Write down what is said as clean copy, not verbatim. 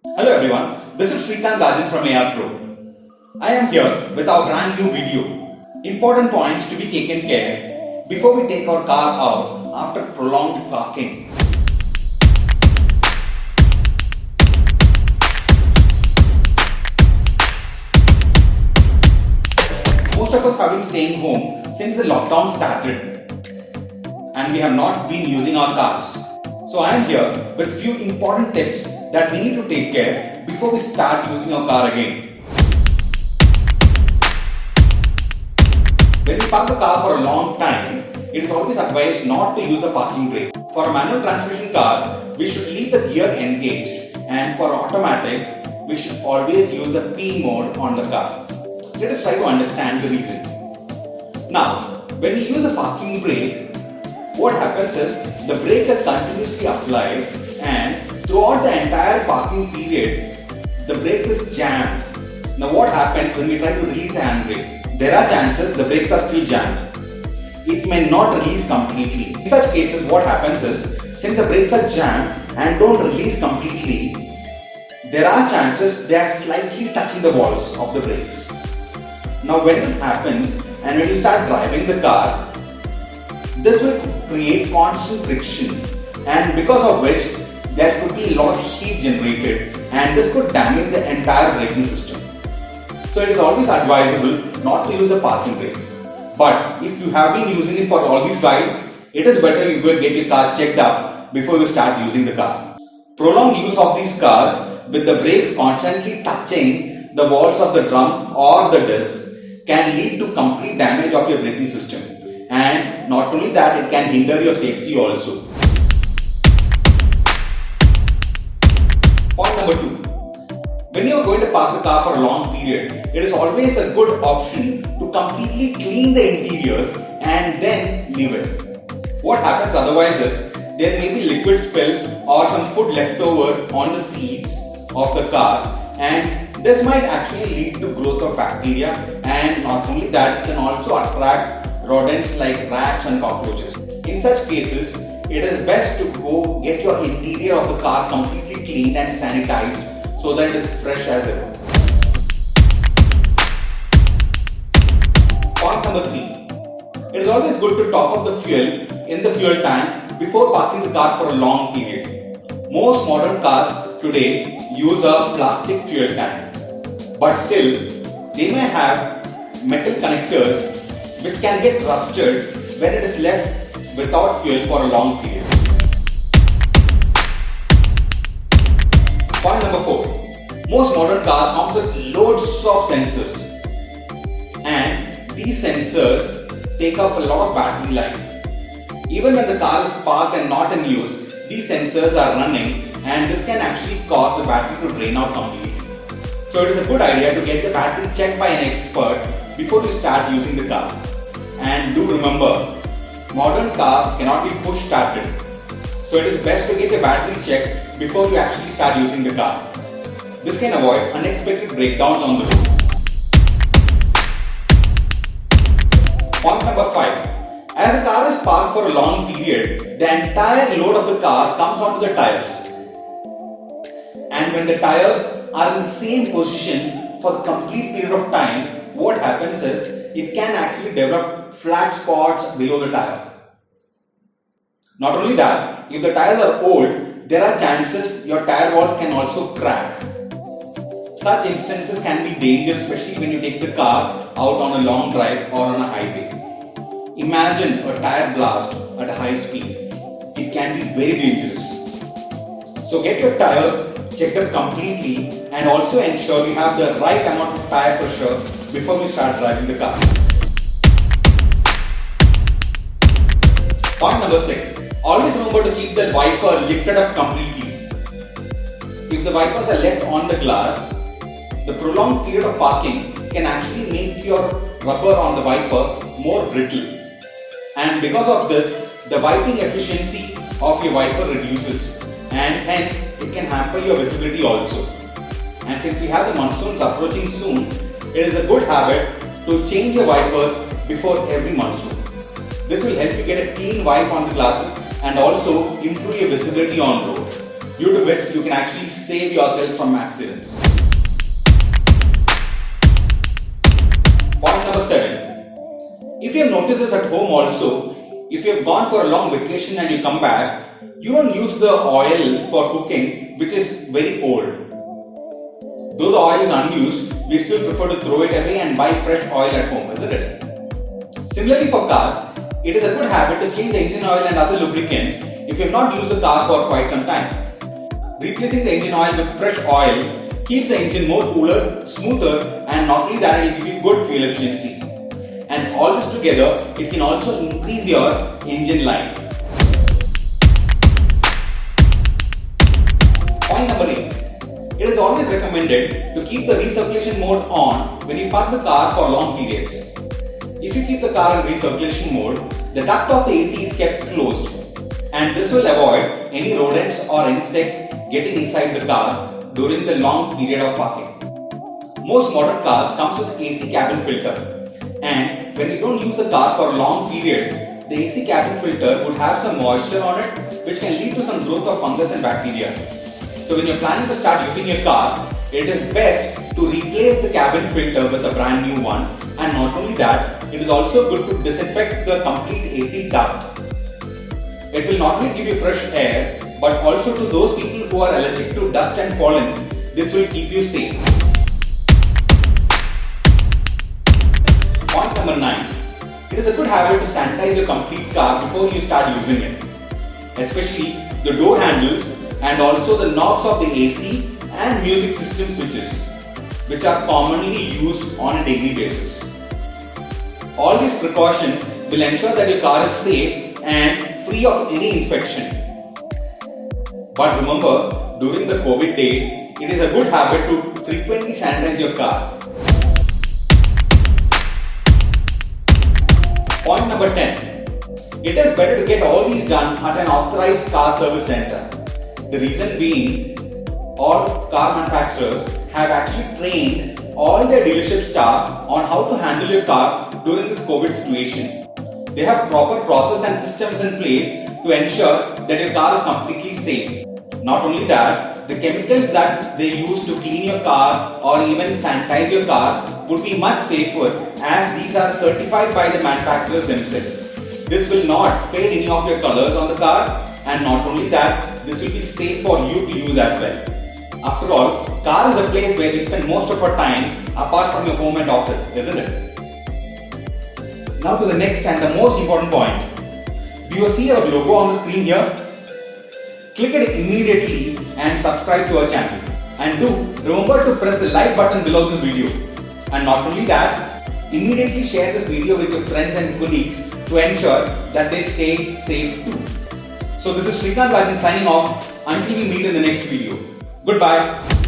Hello everyone, this is Srikanth Rajan from AR Pro. I am here with our brand new video. Important points to be taken care before we take our car out after prolonged parking. Most of us have been staying home since the lockdown started and we have not been using our cars. So I am here with few important tips that we need to take care before we start using our car again. When we park the car for a long time, it is always advised not to use the parking brake. For a manual transmission car, we should leave the gear engaged, and for automatic, we should always use the P mode on the car. Let us try to understand the reason. Now, when we use the parking brake, what happens is the brake is continuously applied and throughout the entire parking period, the brake is jammed. Now what happens when we try to release the handbrake? There are chances the brakes are still jammed. It may not release completely. In such cases, what happens is, since the brakes are jammed and don't release completely, there are chances they are slightly touching the walls of the brakes. Now when this happens and when you start driving the car, this will create constant friction, and because of which there could be a lot of heat generated, and this could damage the entire braking system. So it is always advisable not to use the parking brake. But if you have been using it for all this while, it is better you go and get your car checked up before you start using the car. Prolonged use of these cars with the brakes constantly touching the walls of the drum or the disc can lead to complete damage of your braking system. And not only that, it can hinder your safety also. Point number 2. When you are going to park the car for a long period, it is always a good option to completely clean the interiors and then leave it. What happens otherwise is, there may be liquid spills or some food left over on the seats of the car, and this might actually lead to growth of bacteria, and not only that, it can also attract rodents like rats and cockroaches. In such cases, it is best to go get your interior of the car completely cleaned and sanitized so that it is fresh as ever. Point number 3. It is always good to top up the fuel in the fuel tank before parking the car for a long period. Most modern cars today use a plastic fuel tank, but still they may have metal connectors which can get rusted when it is left without fuel for a long period. Point number 4. Most modern cars come with loads of sensors, and these sensors take up a lot of battery life. Even when the car is parked and not in use, these sensors are running, and this can actually cause the battery to drain out completely. So it is a good idea to get the battery checked by an expert before you start using the car. And do remember, modern cars cannot be push started. So it is best to get a battery check before you actually start using the car. This can avoid unexpected breakdowns on the road. Point number 5. As the car is parked for a long period, the entire load of the car comes onto the tires. And when the tires are in the same position for the complete period of time, what happens is, it can actually develop flat spots below the tire. Not only that, if the tires are old, there are chances your tire walls can also crack. Such instances can be dangerous, especially when you take the car out on a long drive or on a highway. Imagine a tire blast at a high speed. It can be very dangerous. So get your tires checked up completely, and also ensure you have the right amount of tire pressure before you start driving the car. Point number 6. Always remember to keep the wiper lifted up completely. If the wipers are left on the glass, the prolonged period of parking can actually make your rubber on the wiper more brittle. And because of this, the wiping efficiency of your wiper reduces, and hence it can hamper your visibility also. And since we have the monsoons approaching soon, it is a good habit to change your wipers before every monsoon. This will help you get a clean wipe on the glasses and also improve your visibility on road. due to which you can actually save yourself from accidents. Point number 7. If you have noticed this at home also, if you have gone for a long vacation and you come back, you don't use the oil for cooking which is very old. Though the oil is unused, we still prefer to throw it away and buy fresh oil at home, isn't it? Similarly for cars, it is a good habit to change the engine oil and other lubricants if you have not used the car for quite some time. Replacing the engine oil with fresh oil keeps the engine more cooler, smoother, and not only that, it will give you good fuel efficiency. And all this together, it can also increase your engine life. Point number 8. It is always recommended to keep the recirculation mode on when you park the car for long periods. If you keep the car in recirculation mode, the duct of the AC is kept closed, and this will avoid any rodents or insects getting inside the car during the long period of parking. Most modern cars comes with AC cabin filter, and when you don't use the car for a long period, the AC cabin filter would have some moisture on it which can lead to some growth of fungus and bacteria. So when you're planning to start using your car, it is best to replace the cabin filter with a brand new one, and not only that, it is also good to disinfect the complete AC duct. It will not only give you fresh air, but also to those people who are allergic to dust and pollen, this will keep you safe. Point number 9. It is a good habit to sanitize your complete car before you start using it, especially the door handles and also the knobs of the AC and music system switches, which are commonly used on a daily basis. All these precautions will ensure that your car is safe and free of any infection. But remember, during the COVID days, it is a good habit to frequently sanitize your car. Point number 10. It is better to get all these done at an authorized car service center. The reason being, all car manufacturers have actually trained all their dealership staff on how to handle your car during this COVID situation. They have proper process and systems in place to ensure that your car is completely safe. Not only that, the chemicals that they use to clean your car or even sanitize your car would be much safer, as these are certified by the manufacturers themselves. This will not fade any of your colors on the car, and not only that, this will be safe for you to use as well. After all, car is a place where we spend most of our time apart from your home and office, isn't it? Now to the next and the most important point. Do you see our logo on the screen here? Click it immediately and subscribe to our channel. And do remember to press the like button below this video. And not only that, immediately share this video with your friends and colleagues to ensure that they stay safe too. So this is Srikanth Rajan signing off until we meet in the next video. Goodbye.